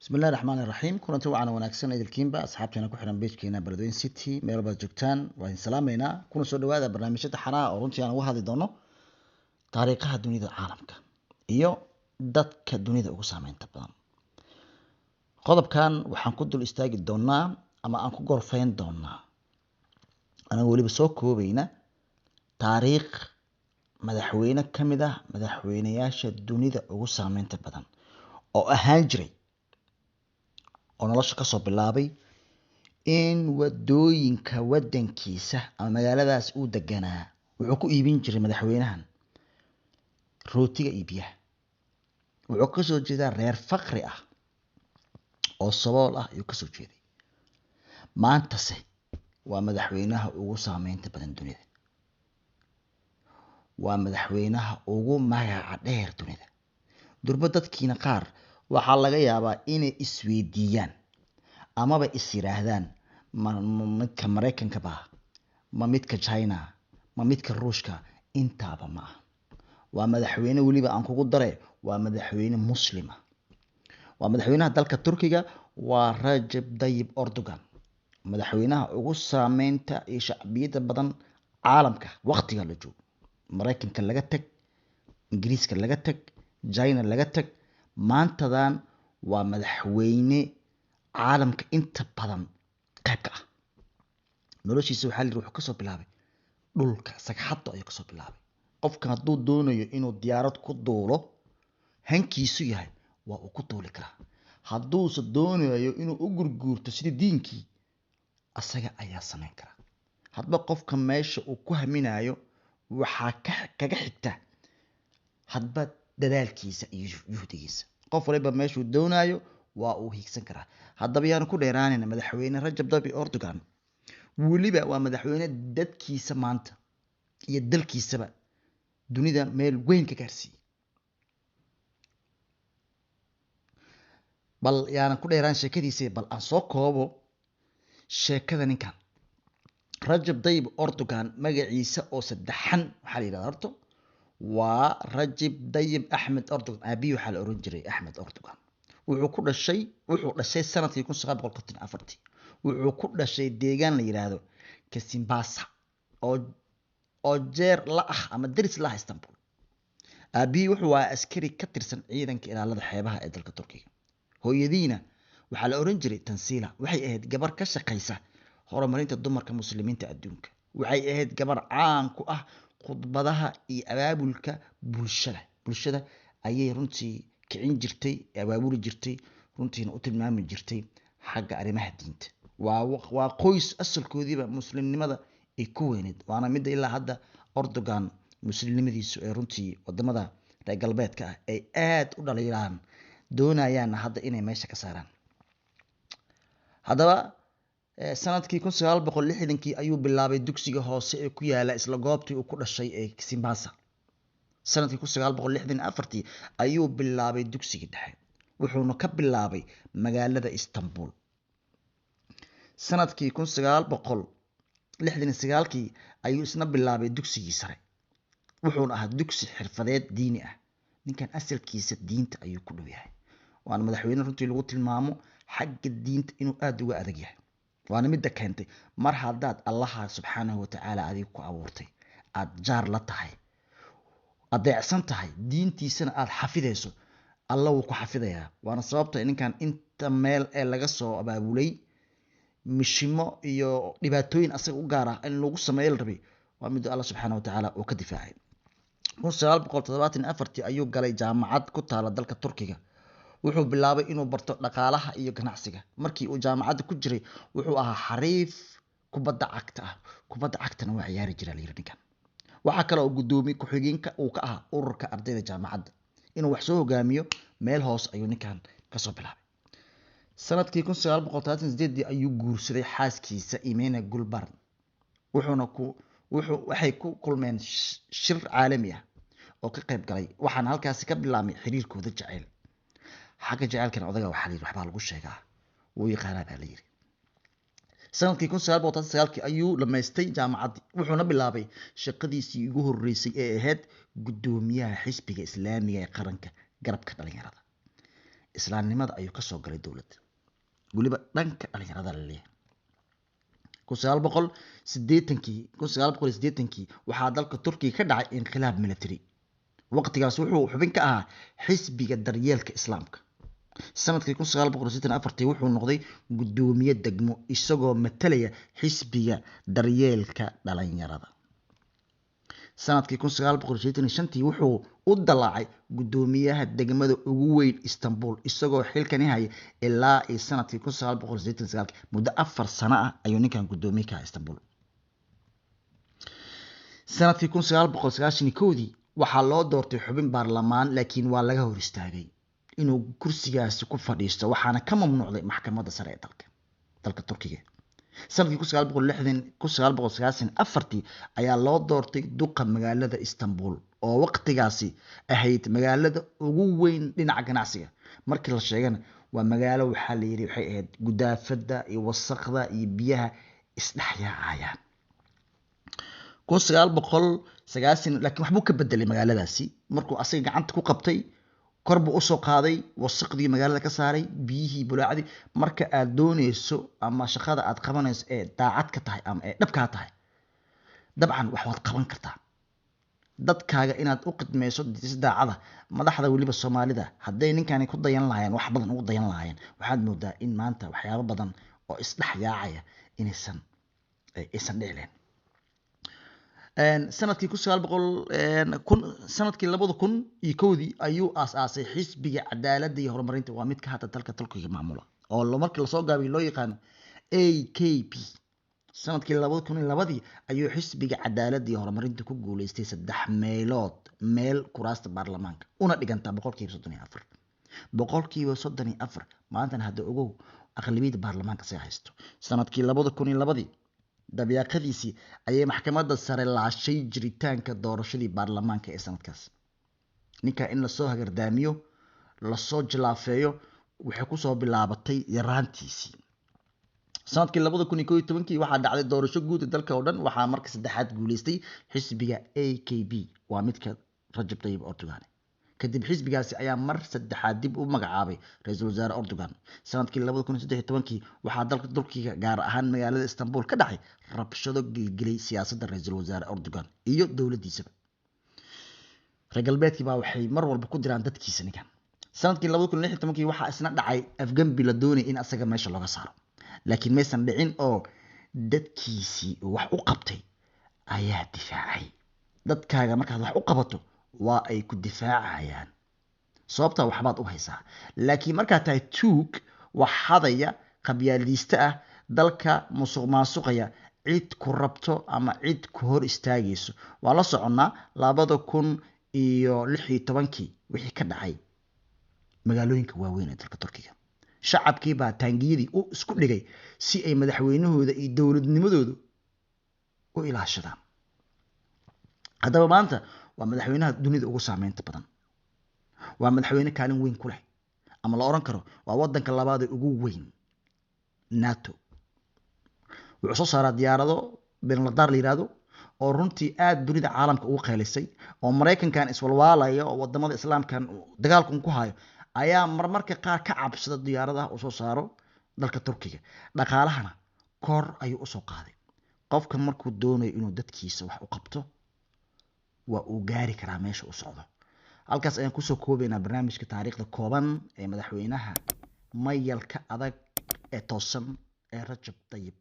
بسم الله الرحمن الرحيم كنت وعنا وناكسن إذا الكيمبا أصحابتنا كحرم بيت كينا بردوين سيتي ميربا جوكتان وإن سلامينا كنا سودو هذا برنامج حنا أورنتي أنا وهذا دونو تاريخها الدنيا العالم إيو dadka dunida ugu saameynta badan qodobkan waxaan ku dul istaagi doonaa ama aan ku gorfayn doonaa anaga waliba soo koobayna taariikh madaxweyne ka mid ah madaxweynayaasha dunida ugu saameynta badan oo ahaan jiray oo nolosha ka soo bilaabay in wadooyinka wadankiisa ama magaaladaas uu deganaa wuxuu ku iibin jiray madaxweynahan rootiga iyo biyaha wuxuu ka soo jeedaa reer faqri ah oo sabool ah ayuu ka soo jeeday maantase waa madaxweynaha ugu saameynta badan dunida waa madaxweynaha ugu magaca dheer dunida durba dadkiina qaar waxaa laga yaabaa inay isweydiiyaan amaba is yiraahdaan ma midka Mareykanka baa ma midka China ma midka Ruushka intaaba ma aha waa madaxweyne waliba aan kugu daray waa madaxweyne muslima waa madaxweynaha dalka Turkiga waa Recep Tayyip Erdogan madaxweynaha ugu saameynta iyo shacbiyada badan caalamka waqtiga la joogo Mareykanka laga tag Ingiriiska laga tag China laga tag maantadan waa madaxweyne caalamka inta badan qayb ka ah noloshiisa waxaa la wuxuu ka soo bilaabay dhulka sagxadda ayuu ka soo bilaabay qofkan hadduu doonayo inuu diyaarad ku duulo hankiisu yahay waa uu ku duuli karaa hadduuse doonayo inuu u gurguurto sidii diinkii asaga ayaa samayn karaa hadba qofka meesha uu ku haminayo waxaa kaga xigta hadba dadaalkiisa iyo juhdigiisa qof waliba meeshuu doonayo waa uu hiigsan karaa haddaba yaan ku dheeraanayna madaxweyne Recep Tayyip Erdogan waliba waa madaxweyne dadkiisa maanta iyo dalkiisaba dunida meel weyn ka gaarsiiyay bal yaan ku dheeraan sheekadiisa bal aan soo koobo sheekada ninkan Recep Tayyip Erdogan magaciisa oo saddexan waxa la yiraahdaa horto waa Recep Tayyip Ahmed Erdogan abi waxa la oran jiray Ahmed Erdogan wuxuu dhashay sanadkii 1954 wuxuu ku dhashay deegaan la yiraahdo Kasimbasa oo jeer la ah ama daris la ah Istanbul abi wuxuu waa askari ka tirsan ciidanka ilaalada xeebaha ee dalka Turkiga hooyadiina waxa la oran jiray Tansila waxay ahayd gabar ka shaqeysa horumarinta dumarka muslimiinta adduunka waxay ahayd gabar caan ku ah khudbadaha iyo abaabulka bulshada ayay runtii kicin jirtay abaabuli jirtay runtiina u tilmaami jirtay xagga arrimaha diinta waa qoys asalkoodiiba muslimnimada ay ku weyneed waana mid ilaa hadda Erdogan muslimnimadiisu ee runtii wadamada reer galbeedka ah ay aad u dhaliilaan doonayaan hadda inay meesha ka saaraan haddaba sanadkii 1960kii ayuu bilaabay dugsiga hoose ee ku yaala isla goobtii uu ku dhashay ee Kasimbasa sanadkii 1964 ayuu bilaabay dugsiga dhexe wuxuuna ka bilaabay magaalada Istanbul sanadkii 1969kii ayuu isna bilaabay dugsigii sare wuxuuna ahaa dugsi xirfadeed diini ah ninkan asalkiisa diinta ayuu ku dhow yahay waana madaxweyne runtii lagu tilmaamo xagga diinta inuu aad uga adag yahay waana midda keentay mar haddaad allaha subxaanahu wa tacaala adiga ku abuurtay aad jaar la tahay adeecsan tahay diintiisana aad xafidayso alla wuu ku xafidayaa waana sababta ninkan inta meel ee laga soo abaabulay mishimo iyo dhibaatooyin asaga u gaar ah in lagu sameeyo la rabay waa mid alla subxaanahu wa tacaala uu ka difaacay 1974 ayuu galay jaamacad ku taala dalka Turkiga wuxuu bilaabay inuu barto dhaqaalaha iyo ganacsiga markii uu jaamacadda ku jiray wuxuu ahaa xariif kubadda cagtana waa ciyaari jiray ninkan waxa kale oo gudoomiye ku-xigeenka uu ka ahaa ururka ardayda jaamacadda inuu wax soo hogaamiyo meel hoos ayuu ninkan ka soo bilaabay sanadkii 1938 ayuu guursaday xaaskiisa Imena Gulbarn waxay ku kulmeen shir caalami ah oo ka qayb galay waxaana halkaasi ka bilaabmay xiriirkooda jacayl xagga jacaylkana odaga waxaa la yiri waxbaa lagu sheegaa wuu yaqaanaa baa la yiri sanadkii 1939 ayuu dhamaystay jaamacaddii wuxuuna bilaabay shaqadiisii ugu horeysay ee ahayd gudoomiyaha xisbiga islaamiga ee qaranka garabka dhalinyarada islaamnimada ayuu ka soo galay dowladda weliba dhanka dhalinyarada la leeyahay 1980kii waxaa dalka Turkiga ka dhacay inqilaab military waqtigaas wuxuu xubin ka ahaa xisbiga daryeelka islaamka sanadkii 1984 wuxuu noqday gudoomiye degmo isagoo matalaya xisbiga daryeelka dhalinyarada sanadkii 1985 wuxuu u dalaacay gudoomiyaha degmada ugu weyn Istanbul isagoo xilkani hayay ilaa sanadkii 1989 muddo 4 sano ah ayuu ninkan gudoomiye ka Istanbul sanadkii 1991 waxaa loo doortay xubin baarlamaan laakiin waa laga hor istaagay inuu kursigaasi ku fadhiisto waxaana ka mamnuucday maxkamadda sare ee dalka Turkiga sanadkii 1994 ayaa loo doortay duqa magaalada Istanbul oo waqtigaasi ahayd magaalada ugu weyn dhinaca ganacsiga markii la sheegana waa magaalo waxaa la yiri waxay ahayd gudaafada iyo wasaqda iyo biyaha isdhaxyaacayaan 1990 laakiin waxbuu ka bedelay magaaladaasi markuu asaga gacanta ku qabtay korbu u soo qaaday wasaqdii magaalada ka saaray biyihii bulaacadi marka aad doonayso ama shaqada aad qabanayso ee daacad ka tahay ama ee dhabka tahay dabcan wax waad qaban kartaa dadkaaga inaad u qidmeyso daacada madaxda waliba Soomaalida haday ninkani ku dayan lahayn wax badan ugu dayan lahayn waxaad moodaa in maanta waxyaabo badan oo isdhaxyaacaya inaysan dhicin sanadkii 2001 ayuu aasaasay xisbiga cadaaladda iyo horumarinta waa mid ka hadda dalka Turkiga maamula oo markii la soo gaabay loo yaqaan AKP sanadkii 2002 ayuu xisbiga cadaaladda iyo horumarinta ku guuleystay 3 meelood meel kuraasta baarlamaanka una dhiganta 34% maanta hadda ogow aqlabiyada baarlamaanka si haysto sanadkii 2002 dabiaqadiisi ayay maxkamadda sare laashay jiritaanka doorashadii baarlamaanka ee sanadkaas ninka in la soo hagardaamiyo la soo jilaafeeyo waxay ku soo bilaabatay yaraantiisii sanadkii 2011 waxaa dhacday doorasho guud ee dalka oo dhan waxaa markii saddexaad guuleystay xisbiga AKP waa midka Rajab Tayyip Erdogan kadib xisbigaasi ayaa mar saddexaad dib u magacaabay ra'iisul wasaare Erdogan sanadkii 2013 waxaa dalka Turkiga gaar ahaan magaalada Istanbul ka dhacay rabshado gilgilay siyaasadda ra'iisul wasaare Erdogan iyo dawladdiisa reer galbeedkii baa waxay mar walba ku diraan dadkiisa ninkan sanadkii 2016 waxaa isna dhacay afgambi la doonay in asaga meesha looga saaro laakiin maysan dhicin oo dadkiisii wax u qabtay ayaa difaacay dadkaaga markaad wax u qabato waa ay ku difaacayaan sababta waxbaad u haysaa laakiin marka tahay tuug wax hadaya qabyaalista ah dalka musuqmaasuqaya cid ku rabto ama cid ku hor istaagayso waa la soconnaa 2016 wixii ka dhacay magaalooyinka waaweyn ee dalka Turkiga shacabkii baa taangiyadii u isku dhigay si ay madaxweynahooda iyo dawladnimadooda u ilaashadaan haddaba maanta waa madaxweynaha dunida ugu saameynta badan waa madaxweyne kaalin weyn ku leh ama la oran karo waa wadanka labaad ee ugu weyn NATO wuxuu soo saaraa diyaarado Bernardar la yiraahdo oo runtii aad dunida caalamka ugu qeylisay oo Mareykankan iswalwaalaya oo wadamada islaamkan dagaalku ku hayo ayaa marmarka qaar ka cabsada diyaaradaha uu soo saaro dalka Turkiga dhaqaalahana kor ayuu u soo qaaday qofka markuu doonayo inuu dadkiisa wax u qabto waa uu gaari karaa meesha uu socdo halkaas ayaan ku soo koobaynaa barnaamijka taariikhda kooban ee madaxweynaha mayalka adag ee toosan ee Rajab Tayyip